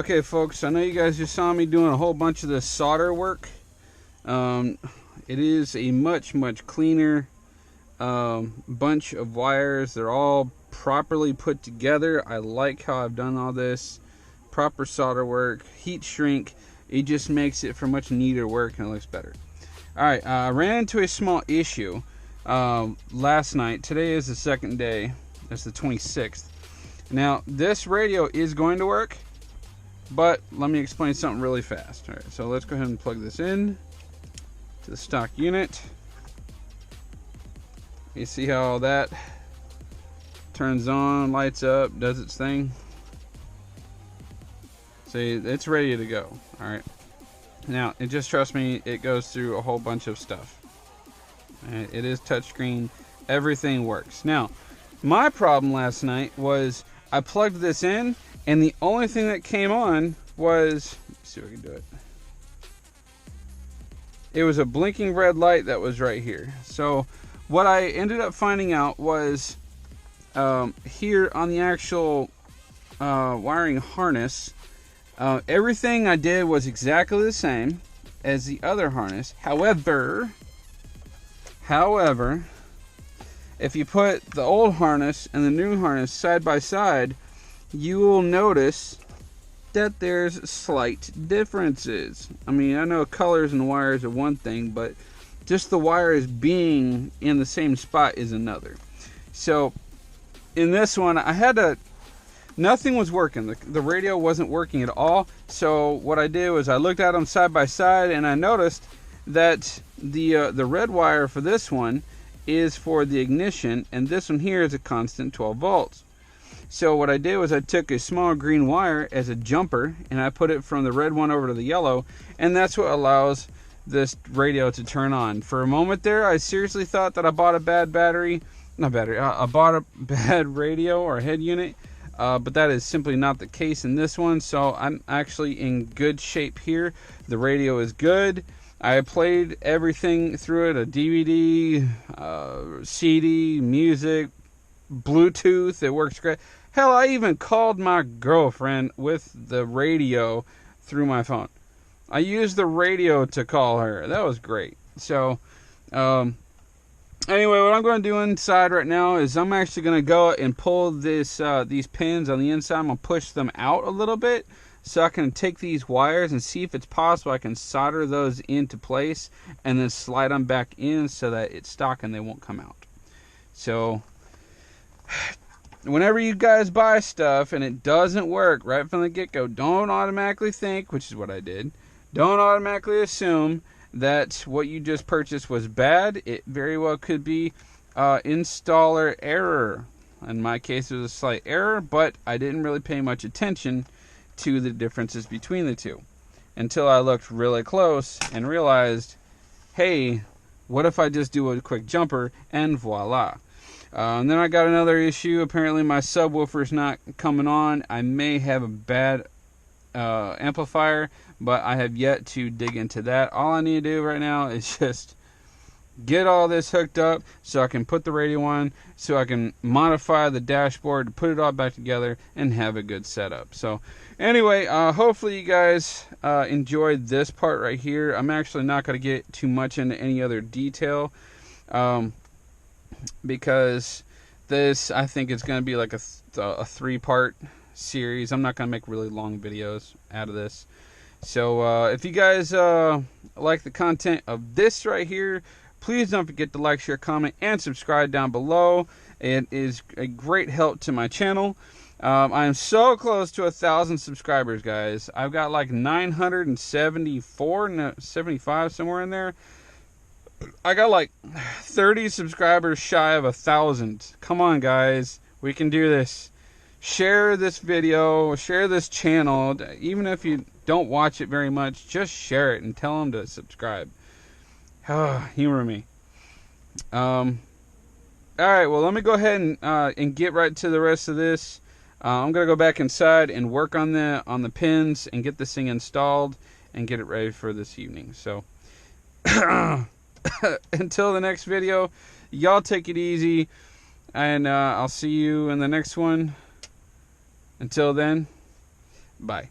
Okay, folks, I know you guys just saw me doing a whole bunch of this solder work. It is a much cleaner bunch of wires. They're all properly put together. I like how I've done all this. Proper solder work, heat shrink. It just makes it for much neater work and it looks better. Alright, I ran into a small issue last night. Today is the second day. That's the 26th. Now, this radio is going to work. But let me explain something really fast. Alright, so let's go ahead and plug this in to the stock unit. You see how that turns on, lights up, does its thing? See, it's ready to go. Alright. Now, just trust me, it goes through a whole bunch of stuff. It is touchscreen. Everything works. Now, my problem last night was I plugged this in, and the only thing that came on was, let's see if I can do it. It was a blinking red light that was right here. So what I ended up finding out was here on the actual wiring harness, everything I did was exactly the same as the other harness. However, if you put the old harness and the new harness side by side, you will notice that there's slight differences. I mean, I know colors and wires are one thing, but just the wires being in the same spot is another. So in this one, I had to, nothing was working. The radio wasn't working at all. So what I did was I looked at them side by side, and I noticed that the red wire for this one is for the ignition, and this one here is a constant 12 volts. So what I did was I took a small green wire as a jumper, and I put it from the red one over to the yellow, and that's what allows this radio to turn on. For a moment there, I seriously thought that I bought a bad I bought a bad radio or head unit, but that is simply not the case in this one. So I'm actually in good shape here. The radio is good. I played everything through it, a DVD, CD, music, Bluetooth. It works great. Hell, I even called my girlfriend with the radio through my phone. I used the radio to call her. That was great. So, anyway, what I'm going to do inside right now is I'm actually going to go and pull these pins on the inside. I'm going to push them out a little bit so I can take these wires and see if it's possible I can solder those into place and then slide them back in so that it's stock and they won't come out. So whenever you guys buy stuff and it doesn't work right from the get-go, don't automatically think, which is what I did, don't automatically assume that what you just purchased was bad. It very well could be installer error. In my case, it was a slight error, but I didn't really pay much attention to the differences between the two until I looked really close and realized, hey, what if I just do a quick jumper, and voila. And then I got another issue. Apparently my subwoofer's not coming on. I may have a bad amplifier, but I have yet to dig into that. All I need to do right now is just get all this hooked up so I can put the radio on, so I can modify the dashboard to put it all back together and have a good setup. So anyway, hopefully you guys enjoyed this part right here. I'm actually not going to get too much into any other detail because this, I think, is going to be like a 3-part series. I'm not going to make really long videos out of this. So if you guys like the content of this right here, please don't forget to like, share, comment, and subscribe down below. It is a great help to my channel. I am so close to 1,000 subscribers, guys. I've got like 974, 75, somewhere in there. I got like 30 subscribers shy of 1,000. Come on, guys. We can do this. Share this video, share this channel. Even if you don't watch it very much, just share it and tell them to subscribe. Humor me. Alright, well, let me go ahead and get right to the rest of this. I'm going to go back inside and work on the pins and get this thing installed and get it ready for this evening. So, until the next video, y'all take it easy, and I'll see you in the next one. Until then, bye.